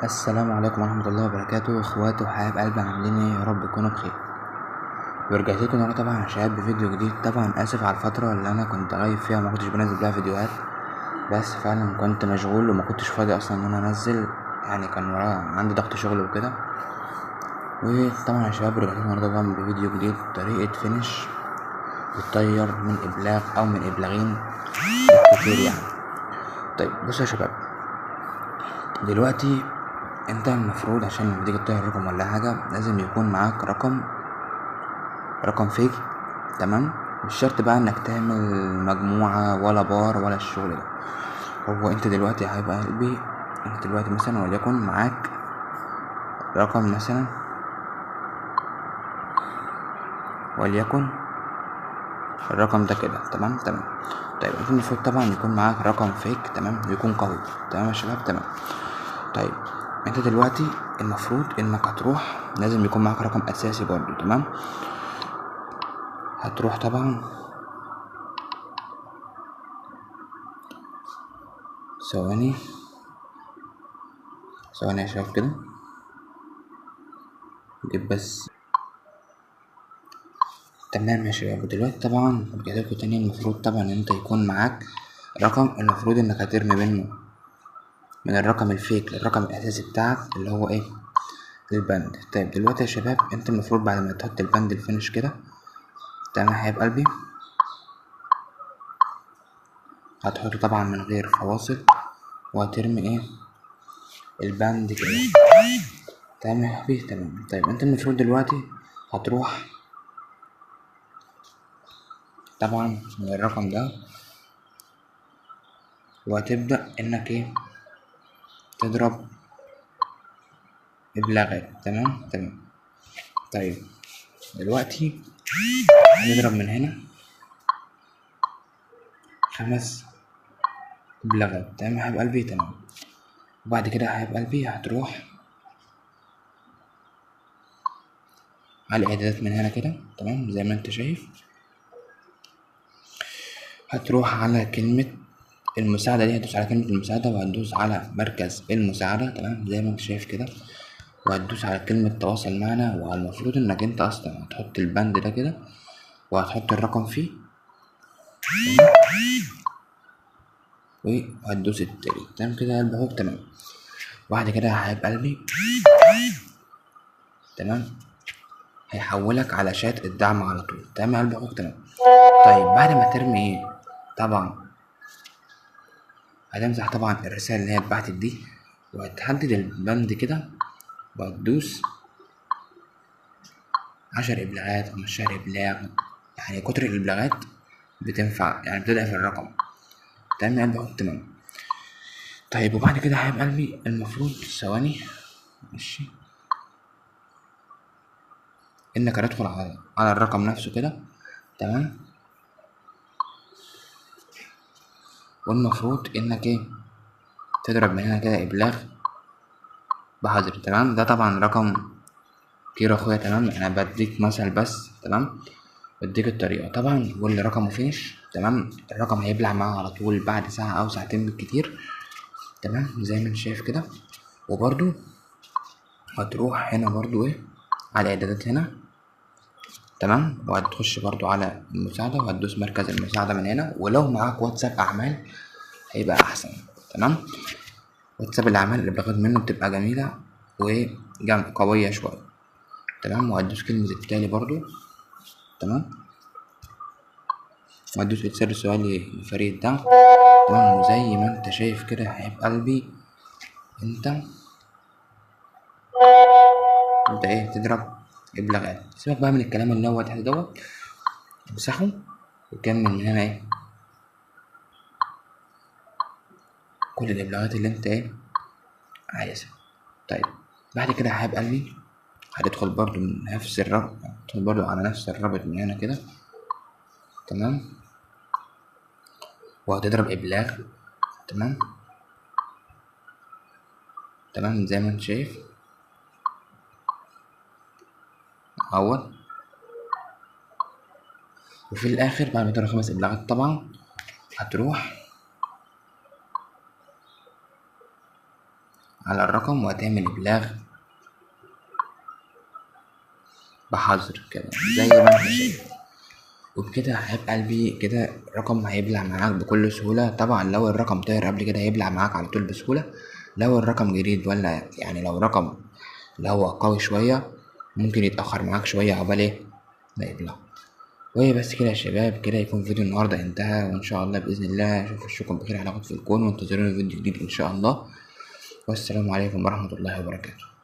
السلام عليكم ورحمة الله وبركاته، اخواتي وحبايب قلبي، عاملين ايه؟ يا رب تكونوا بخير. ورجعت لكم انا طبعا يا شباب بفيديو جديد. طبعا اسف على الفترة اللي انا كنت غايب فيها وما كنتش بنزل فيها فيديوهات، بس فعلا كنت مشغول وما كنتش فاضي اصلا ان انا انزل، يعني كان ورايا عندي ضغط شغل وكده. وطبعا يا شباب رجعت لكم النهارده طبعا بفيديو جديد، طريقة فينش بتطير من ابلاغ او من ابلاغين بالكتير يعني. طيب بصوا يا شباب، دلوقتي انت المفروض عشان لما تيجي تطير رقم ولا حاجة لازم يكون معاك رقم فيك. تمام، مش شرط بقى انك تعمل مجموعة ولا بار ولا الشغل ده. هو انت دلوقتي يا حبيب قلبي، انت دلوقتي مثلا وليكن معاك رقم مثلا، وليكن الرقم ده كده. تمام. طيب انت المفروض طبعا يكون معاك رقم فيك، تمام، يكون قوي. تمام يا شباب، تمام. طيب انت دلوقتي المفروض انك هتروح، لازم يكون معاك رقم اساسي برضو. تمام، هتروح طبعا، ثواني يا شباب كده، جيب بس. تمام يا شباب، دلوقتي طبعا رجعتلكوا تاني. المفروض طبعا ان انت يكون معاك رقم، المفروض انك هترمي منه من الرقم الفيك للرقم الاساسي بتاعك اللي هو ايه؟ البند. طيب دلوقتي يا شباب، انت المفروض بعد ما تحط البند الفينش كده، تمام يا حبيب قلبي، هتحطه طبعا من غير فواصل، وهترمي ايه؟ البند كده. تمام يا حبيبي، تمام. طيب انت المفروض دلوقتي هتروح طبعا من الرقم ده، وهتبدأ انك ايه؟ تضرب ابلاغات. تمام. طيب دلوقتي هنضرب من هنا 5 ابلاغات. تمام يا حبيب قلبي، تمام. وبعد كده يا حبيب قلبي هتروح على الاعدادات من هنا كده، تمام، زي ما انت شايف. هتروح على كلمة المساعدة دي، هتدوس على كلمة المساعدة، وهتدوس على مركز المساعدة، تمام، زي ما انت شايف كده. وهتدوس على كلمة تواصل معنا، والمفروض انك انت اصلا هتحط البند ده كده، وهتحط الرقم فيه، وهتدوس التالي. تمام كده يا قلب اخوك، تمام. وبعد كده يا حبيب قلبي، تمام، هيحولك على شات الدعم على طول. تمام يا قلب اخوك، تمام. طيب بعد ما ترمي ايه؟ طبعا هتمسح طبعا الرسالة اللي هي اتبعتت دي، وهتحدد البند كده، وهتدوس 10 إبلاغات، 15 إبلاغ، يعني كتر الإبلاغات بتنفع، يعني بتضعف الرقم. تمام يا قلبي أهو، تمام. طيب وبعد كده يا حبيب قلبي، المفروض ثواني، ماشي، إنك هتدخل على الرقم نفسه كده، تمام. والمفروض إنك إيه؟ تضرب من هنا كده إبلاغ بحذر. تمام، ده طبعا رقم كتير أخويا، تمام. أنا بديك مثل بس، تمام، بديك الطريقة طبعا. واللي رقمه فينش، تمام، الرقم هيبلع معاه على طول بعد ساعة أو ساعتين بالكتير. تمام، زي ما انت شايف كده. وبرضو هتروح هنا برضو ايه؟ على اعدادات هنا، تمام، وهتخش برضو على المساعدة، وهتدوس مركز المساعدة من هنا. ولو معاك واتساب أعمال هيبقى أحسن. تمام، واتساب الأعمال اللي باخد منه بتبقى جميلة قوية شوية. تمام، وهتدوس كلمة التالي برضو، تمام، وهتدوس إرسال سؤال لفريق الدعم. تمام، وزي ما انت شايف كده يا حبيب قلبي، انت ايه؟ تضرب ابلاغات. سيبك بقى من الكلام اللي هو تحت دوت، امسحه وكمل من هنا ايه؟ كل الابلاغات اللي انت ايه؟ عايزها. طيب بعد كده يا حبيب قلبي، هتدخل برضو من نفس الرابط، هتدخل برضو على نفس الرابط من هنا كده، تمام، وهتضرب ابلاغ. تمام، زي ما انت شايف اهوت. وفي الاخر بعد ما تضرب 5 ابلاغات طبعا، هتروح على الرقم وهتعمل إبلاغ بحظر كده زي ما انت شايف. وبكده يا حبيب قلبي كده الرقم هيبلع معاك بكل سهولة. طبعا لو الرقم طاير قبل كده هيبلع معاك على طول بسهولة. لو الرقم جديد ولا يعني لو رقم اللي هو قوي شوية ممكن يتأخر معاك شوية عقبال ايه ده يبلع. وهي بس كده يا شباب، كده يكون فيديو النهاردة انتهى، وان شاء الله بإذن الله اشوف وشكم بخير على في الكون، وانتظروني فيديو جديد ان شاء الله. والسلام عليكم ورحمة الله وبركاته.